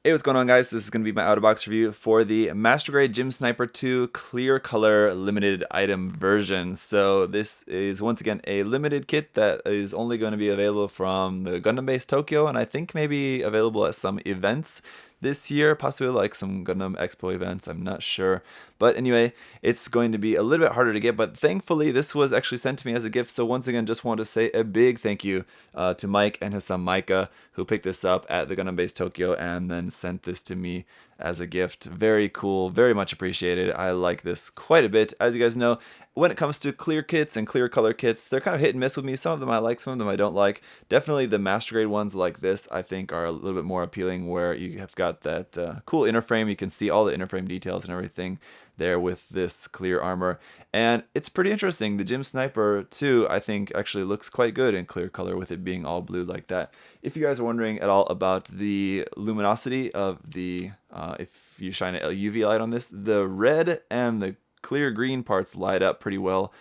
Hey, what's going on, guys? This is going to be my out-of-box review for the Master Grade Gym Sniper 2 Clear Color Limited Item version. So this is once again a limited kit that is only going to be available from the Gundam Base Tokyo, and I think maybe available at some events this year, possibly like some Gundam Expo events, I'm not sure. But anyway, it's going to be a little bit harder to get, but thankfully this was actually sent to me as a gift, so once again, just want to say a big thank you to Mike and his son Micah, who picked this up at the Gundam Base Tokyo and then sent this to me as a gift. Very cool, very much appreciated. I like this quite a bit. As you guys know, when it comes to clear kits and clear color kits, they're kind of hit and miss with me. Some of them I like, some of them I don't like. Definitely the Master Grade ones like this, I think, are a little bit more appealing, where you have got that cool inner frame. You can see all the inner frame details and everything there with this clear armor, and it's pretty interesting. The Gym Sniper 2, I think, actually looks quite good in clear color with it being all blue like that. If you guys are wondering at all about the luminosity of the if you shine a UV light on this, the red and the clear green parts light up pretty well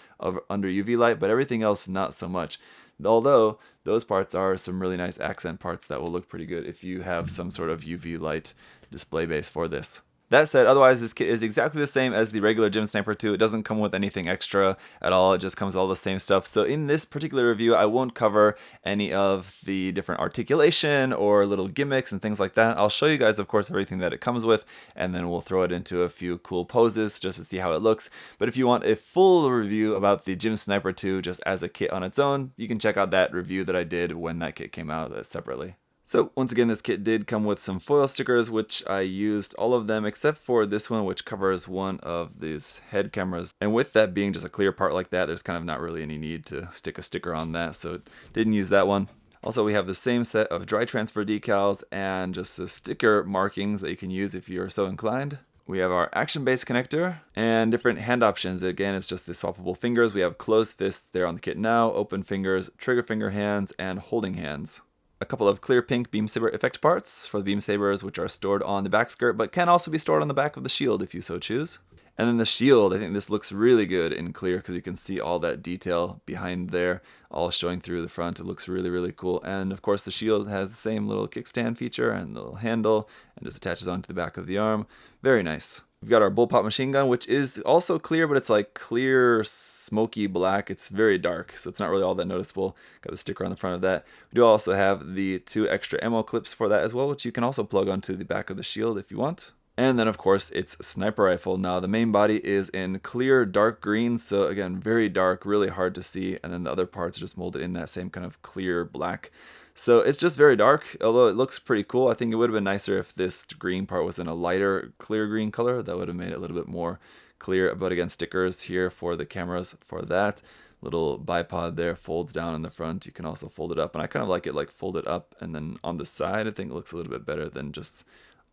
under UV light, but everything else not so much. Although those parts are some really nice accent parts that will look pretty good if you have some sort of UV light display base for this. That said, otherwise this kit is exactly the same as the regular Gym Sniper 2. It doesn't come with anything extra at all. It just comes with all the same stuff. So in this particular review, I won't cover any of the different articulation or little gimmicks and things like that. I'll show you guys, of course, everything that it comes with, and then we'll throw it into a few cool poses just to see how it looks. But if you want a full review about the Gym Sniper 2 just as a kit on its own, you can check out that review that I did when that kit came out separately. So once again, this kit did come with some foil stickers, which I used all of them except for this one, which covers one of these head cameras. And with that being just a clear part like that, there's kind of not really any need to stick a sticker on that, so didn't use that one. Also, we have the same set of dry transfer decals and just the sticker markings that you can use if you're so inclined. We have our action base connector and different hand options. Again, it's just the swappable fingers. We have closed fists there on the kit now, open fingers, trigger finger hands, and holding hands. A couple of clear pink beam saber effect parts for the beam sabers, which are stored on the back skirt, but can also be stored on the back of the shield if you so choose. And then the shield, I think this looks really good in clear because you can see all that detail behind there, all showing through the front. It looks really, really cool. And of course the shield has the same little kickstand feature and the little handle, and just attaches onto the back of the arm. Very nice. We've got our bullpup machine gun, which is also clear, but it's like clear, smoky black. It's very dark, so it's not really all that noticeable. Got the sticker on the front of that. We do also have the 2 extra ammo clips for that as well, which you can also plug onto the back of the shield if you want. And then, of course, it's sniper rifle. Now, the main body is in clear, dark green, so again, very dark, really hard to see. And then the other parts are just molded in that same kind of clear black. So it's just very dark, although it looks pretty cool. I think it would have been nicer if this green part was in a lighter clear green color. That would have made it a little bit more clear. But again, stickers here for the cameras for that. Little bipod there folds down in the front. You can also fold it up, and I kind of like it like folded up, and then on the side I think it looks a little bit better than just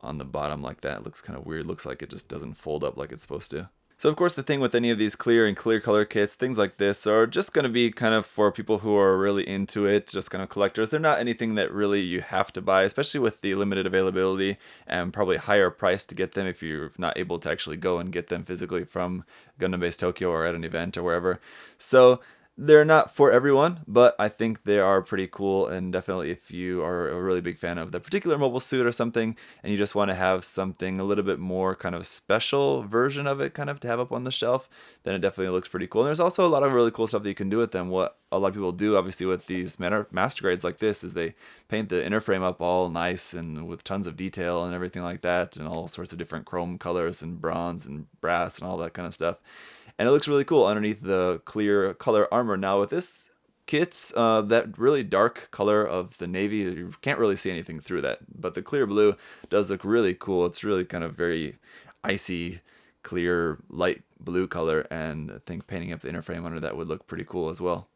on the bottom like that. It looks kind of weird. Looks like it just doesn't fold up like it's supposed to. So of course the thing with any of these clear and clear color kits, things like this, are just going to be kind of for people who are really into it, just kind of collectors. They're not anything that really you have to buy, especially with the limited availability and probably higher price to get them if you're not able to actually go and get them physically from Gundam Base Tokyo or at an event or wherever. So they're not for everyone, but I think they are pretty cool, and definitely if you are a really big fan of the particular mobile suit or something, and you just want to have something a little bit more kind of special version of it kind of to have up on the shelf, then it definitely looks pretty cool. And there's also a lot of really cool stuff that you can do with them. What a lot of people do, obviously, with these master grades like this is they paint the inner frame up all nice and with tons of detail and everything like that, and all sorts of different chrome colors and bronze and brass and all that kind of stuff. And it looks really cool underneath the clear color armor. Now with this kit, that really dark color of the navy, you can't really see anything through that. But the clear blue does look really cool. It's really kind of very icy, clear, light blue color. And I think painting up the inner frame under that would look pretty cool as well.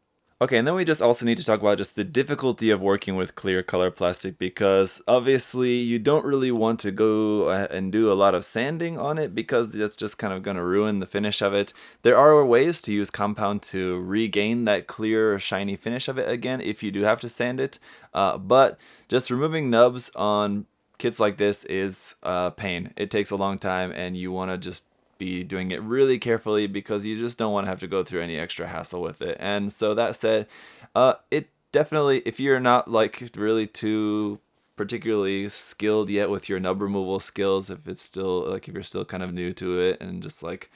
Okay, and then we just also need to talk about just the difficulty of working with clear color plastic, because obviously you don't really want to go and do a lot of sanding on it because that's just kind of going to ruin the finish of it. There are ways to use compound to regain that clear shiny finish of it again if you do have to sand it, but just removing nubs on kits like this is pain. It takes a long time, and you want to just be doing it really carefully because you just don't want to have to go through any extra hassle with it. And so that said, it definitely, if you're not like really too particularly skilled yet with your nub removal skills, if it's still like if you're still kind of new to it and just like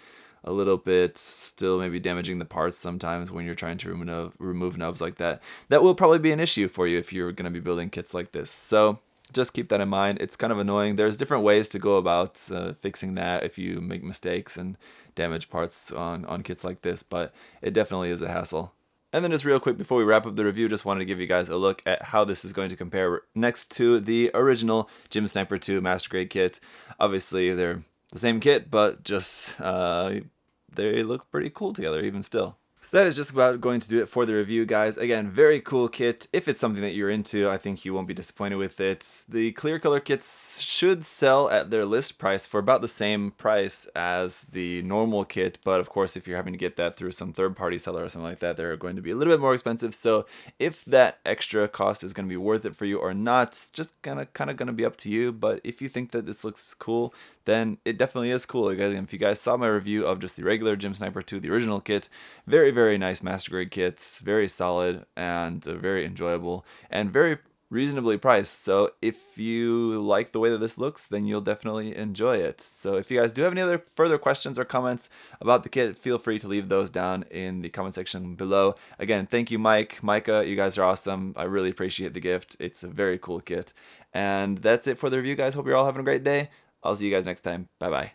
a little bit still maybe damaging the parts sometimes when you're trying to remove nubs like that, that will probably be an issue for you if you're going to be building kits like this. So just keep that in mind. It's kind of annoying. There's different ways to go about fixing that if you make mistakes and damage parts on kits like this, but it definitely is a hassle. And then just real quick before we wrap up the review, just wanted to give you guys a look at how this is going to compare next to the original Gym Sniper 2 Master Grade kit. Obviously, they're the same kit, but just they look pretty cool together even still. So that is just about going to do it for the review, guys. Again, very cool kit. If it's something that you're into, I think you won't be disappointed with it. The clear color kits should sell at their list price for about the same price as the normal kit, but of course if you're having to get that through some third-party seller or something like that, they're going to be a little bit more expensive. So if that extra cost is going to be worth it for you or not, it's just kind of going to be up to you. But if you think that this looks cool, then it definitely is cool. If you guys saw my review of just the regular Gym Sniper 2, the original kit, very nice Master Grade kits, very solid and very enjoyable and very reasonably priced. So if you like the way that this looks, then you'll definitely enjoy it. So if you guys do have any other further questions or comments about the kit, feel free to leave those down in the comment section below. Again, thank you, Micah, you guys are awesome. I really appreciate the gift. It's a very cool kit. And that's it for the review, guys. Hope you're all having a great day. I'll see you guys next time. Bye-bye.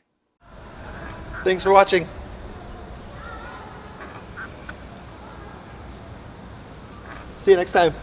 Thanks for watching. See you next time.